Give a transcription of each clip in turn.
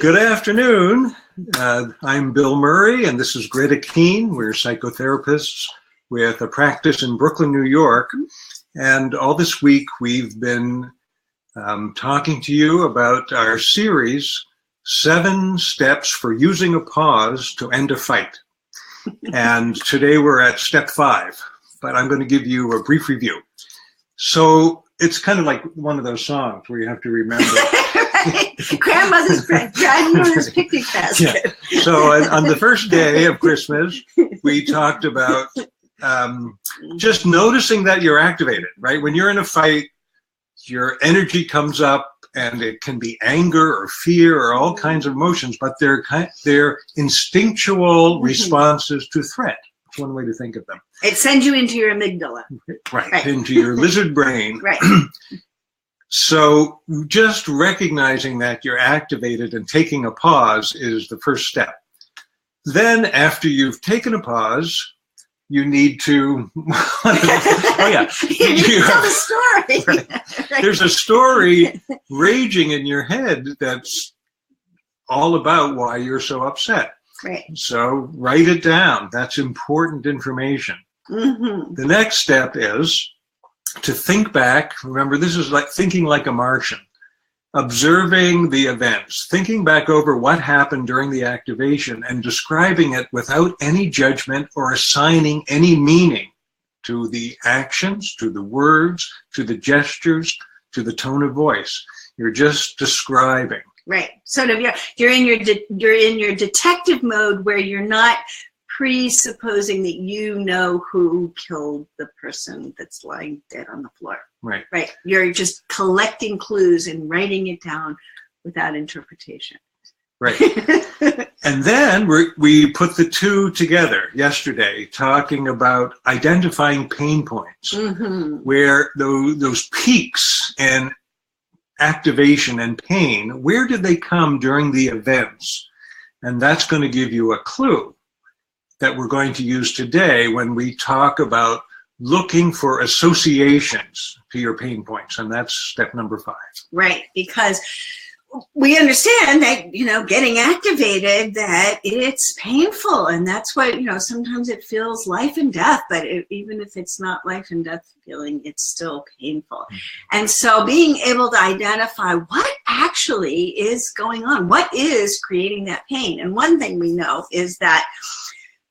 Good afternoon. I'm Bill Murray, and this is Greta Keene. We're psychotherapists with a practice in Brooklyn, New York. And all this week, we've been talking to you about our series, 7 Steps for Using a Pause to End a Fight. And today we're at step 5, but I'm going to give you a brief review. So it's kind of like one of those songs where you have to remember. Grandmother's grandmother's picnic basket. Yeah. So on the first day of Christmas, we talked about just noticing that you're activated, right? When you're in a fight, your energy comes up, and it can be anger or fear or all kinds of emotions, but they're instinctual responses to threat. That's one way to think of them. It sends you into your amygdala. Right. Into your lizard brain. Right. So just recognizing that you're activated and taking a pause is the first step. Then after you've taken a pause, you need to, you need to tell the story. Right. There's a story raging in your head that's all about why you're so upset. Right. So write it down. That's important information. Mm-hmm. The next step is to think back. Remember, this is like thinking like a Martian, observing the events, thinking back over what happened during the activation and describing it without any judgment or assigning any meaning to the actions, to the words, to the gestures, to the tone of voice. You're just describing. Right. Sort of you're in your detective mode where you're not presupposing that you know who killed the person that's lying dead on the floor. Right. Right. You're just collecting clues and writing it down without interpretation. Right. And then we put the two together yesterday, talking about identifying pain points, where those peaks in activation and pain, where did they come during the events? And that's going to give you a clue that we're going to use today when we talk about looking for associations to your pain points. And that's step number 5. Right, because we understand that, getting activated, that it's painful. And that's what, sometimes it feels life and death, but even if it's not life and death feeling, it's still painful. Mm-hmm. And so being able to identify what actually is going on, what is creating that pain. And one thing we know is that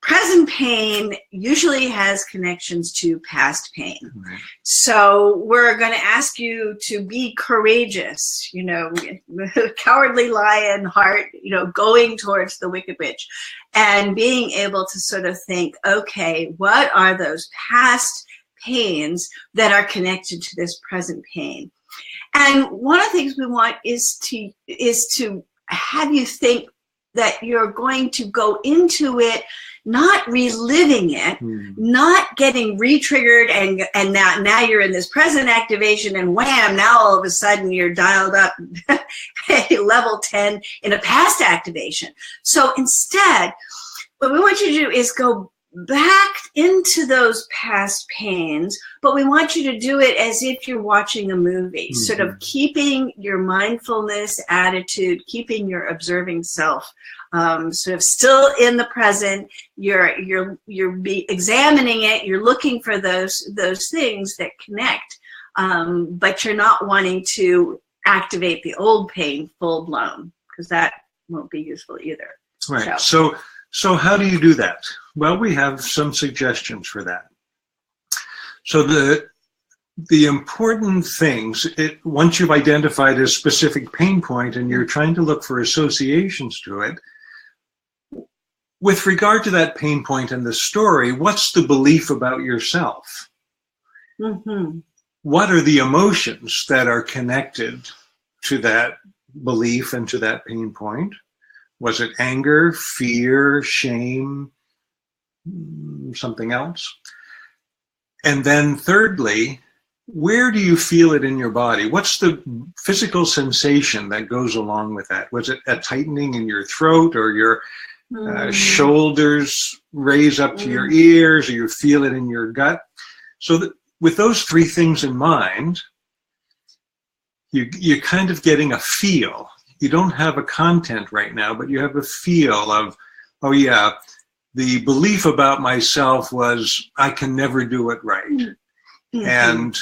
present pain usually has connections to past pain. Mm-hmm. So we're going to ask you to be courageous, cowardly lion heart, going towards the wicked witch, and being able to sort of think, okay, what are those past pains that are connected to this present pain? And one of the things we want is to have you think that you're going to go into it not reliving it, not getting re-triggered, and now you're in this present activation, and wham, now all of a sudden you're dialed up level 10 in a past activation. So instead, what we want you to do is go back into those past pains, but we want you to do it as if you're watching a movie, sort of keeping your mindfulness attitude, keeping your observing self sort of still in the present. You're examining it. You're looking for those things that connect, but you're not wanting to activate the old pain full blown, because that won't be useful either. Right. So how do you do that? Well, we have some suggestions for that. So the important things, once you've identified a specific pain point and you're trying to look for associations to it, with regard to that pain point in the story, what's the belief about yourself? Mm-hmm. What are the emotions that are connected to that belief and to that pain point? Was it anger, fear, shame, something else? And then thirdly, where do you feel it in your body? What's the physical sensation that goes along with that? Was it a tightening in your throat, or your shoulders raise up to your ears, or you feel it in your gut? So with those 3 things in mind, you're kind of getting a feel. you don't have a content right now, but you have a feel of, oh yeah, the belief about myself was I can never do it right. Mm-hmm. And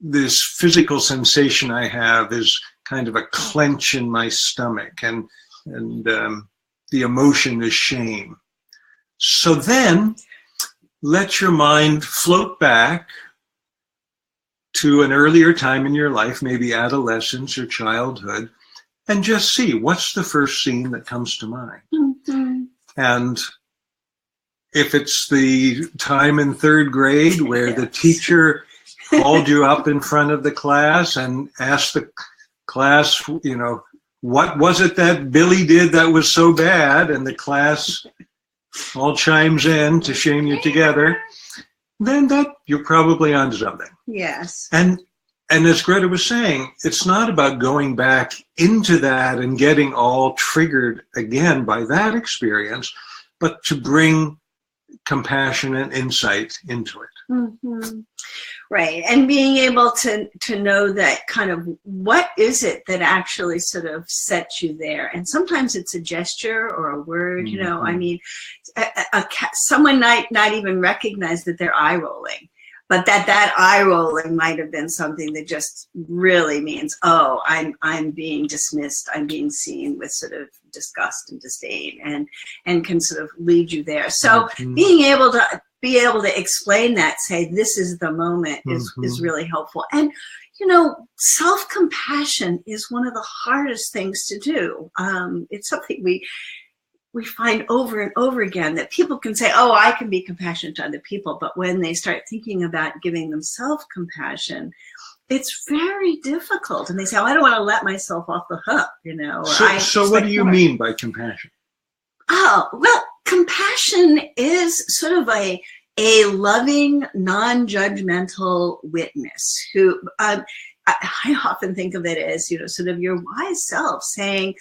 this physical sensation I have is kind of a clench in my stomach, and the emotion is shame. So then let your mind float back to an earlier time in your life, maybe adolescence or childhood, and just see what's the first scene that comes to mind. Mm-hmm. And if it's the time in third grade where the teacher called you up in front of the class and asked the class, you know, what was it that Billy did that was so bad? And the class all chimes in to shame you together. Then that you're probably onto something. Yes. And as Greta was saying, it's not about going back into that and getting all triggered again by that experience, but to bring compassion and insight into it. Mm-hmm. Right. And being able to know that kind of what is it that actually sort of sets you there. And sometimes it's a gesture or a word, mm-hmm. you know, I mean, someone might not even recognize that they're eye rolling, but that eye rolling might have been something that just really means, oh, I'm being dismissed. I'm being seen with sort of disgust and disdain, and can sort of lead you there. So mm-hmm. being able to explain that, say this is the moment, is really helpful. And you know, self-compassion is one of the hardest things to do. It's something we find over and over again, that people can say, oh, I can be compassionate to other people, but when they start thinking about giving themselves compassion, it's very difficult. And they say, oh, I don't want to let myself off the hook, you know. So what do you mean by compassion? Oh, well, compassion is sort of a loving, non-judgmental witness who, I often think of it as, you know, sort of your wise self saying,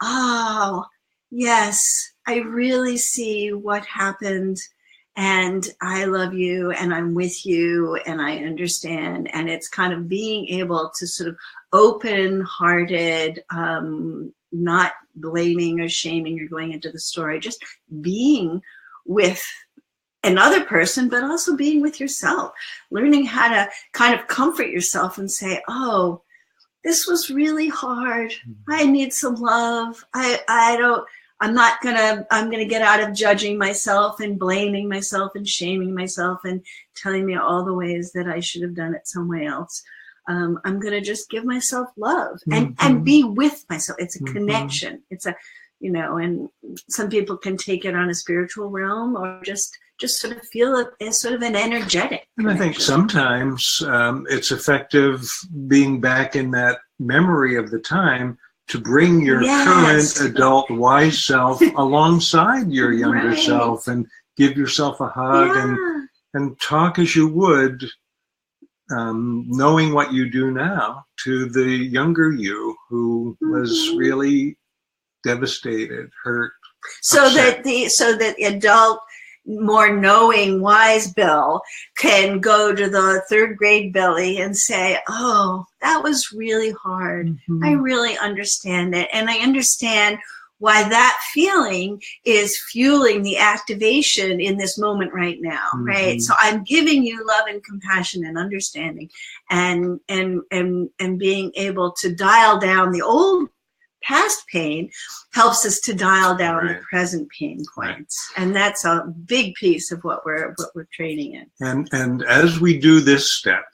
oh, yes, I really see what happened, and I love you, and I'm with you, and I understand. And it's kind of being able to sort of open-hearted, not blaming or shaming or going into the story, just being with another person, but also being with yourself, learning how to kind of comfort yourself and say, oh, this was really hard. I need some love. I'm gonna get out of judging myself and blaming myself and shaming myself and telling me all the ways that I should have done it some way else. I'm gonna just give myself love and be with myself. It's a connection. It's a, you know, and some people can take it on a spiritual realm or just sort of feel it as sort of an energetic connection. And I think sometimes it's effective being back in that memory of the time to bring your current adult wise self alongside your younger self and give yourself a hug and talk as you would, knowing what you do now, to the younger you who was really devastated, hurt, upset. So that the adult, more knowing, wise Bill can go to the third grade Billy and say, oh, that was really hard. Mm-hmm. I really understand it. And I understand why that feeling is fueling the activation in this moment right now, right? So I'm giving you love and compassion and understanding and being able to dial down the old past pain helps us to dial down the present pain points. And that's a big piece of what we're training in. And as we do this step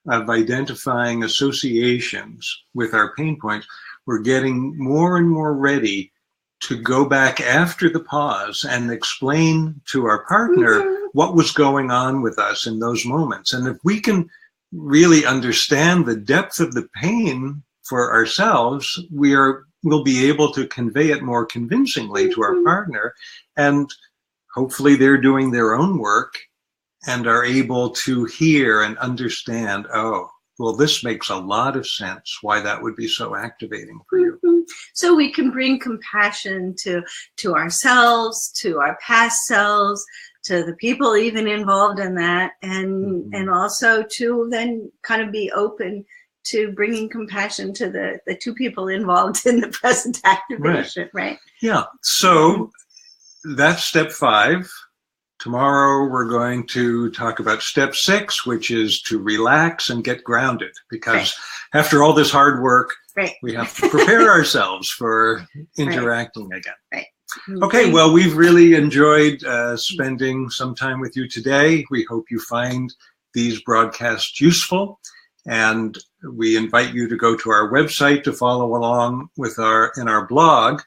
of identifying associations with our pain points, we're getting more and more ready to go back after the pause and explain to our partner what was going on with us in those moments. And if we can really understand the depth of the pain for ourselves, we'll be able to convey it more convincingly to our partner, and hopefully they're doing their own work and are able to hear and understand, oh, well, this makes a lot of sense why that would be so activating for you. So we can bring compassion to ourselves, to our past selves, to the people even involved in that, and also to then kind of be open to bringing compassion to the two people involved in the present activation, right? Yeah. So that's step 5. Tomorrow we're going to talk about step 6, which is to relax and get grounded, because after all this hard work, we have to prepare ourselves for interacting again. Right. Okay, well, we've really enjoyed spending some time with you today. We hope you find these broadcasts useful, and we invite you to go to our website to follow along with in our blog.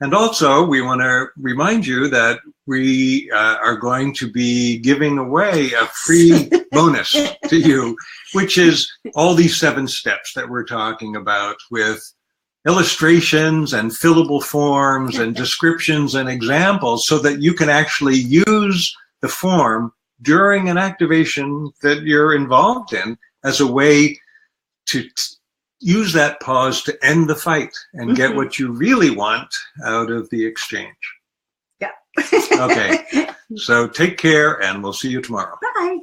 And also, we want to remind you that we are going to be giving away a free bonus to you, which is all these 7 steps that we're talking about, with illustrations and fillable forms and descriptions and examples, so that you can actually use the form during an activation that you're involved in as a way to use that pause to end the fight and get what you really want out of the exchange. Yeah. Okay. So take care, and we'll see you tomorrow. Bye.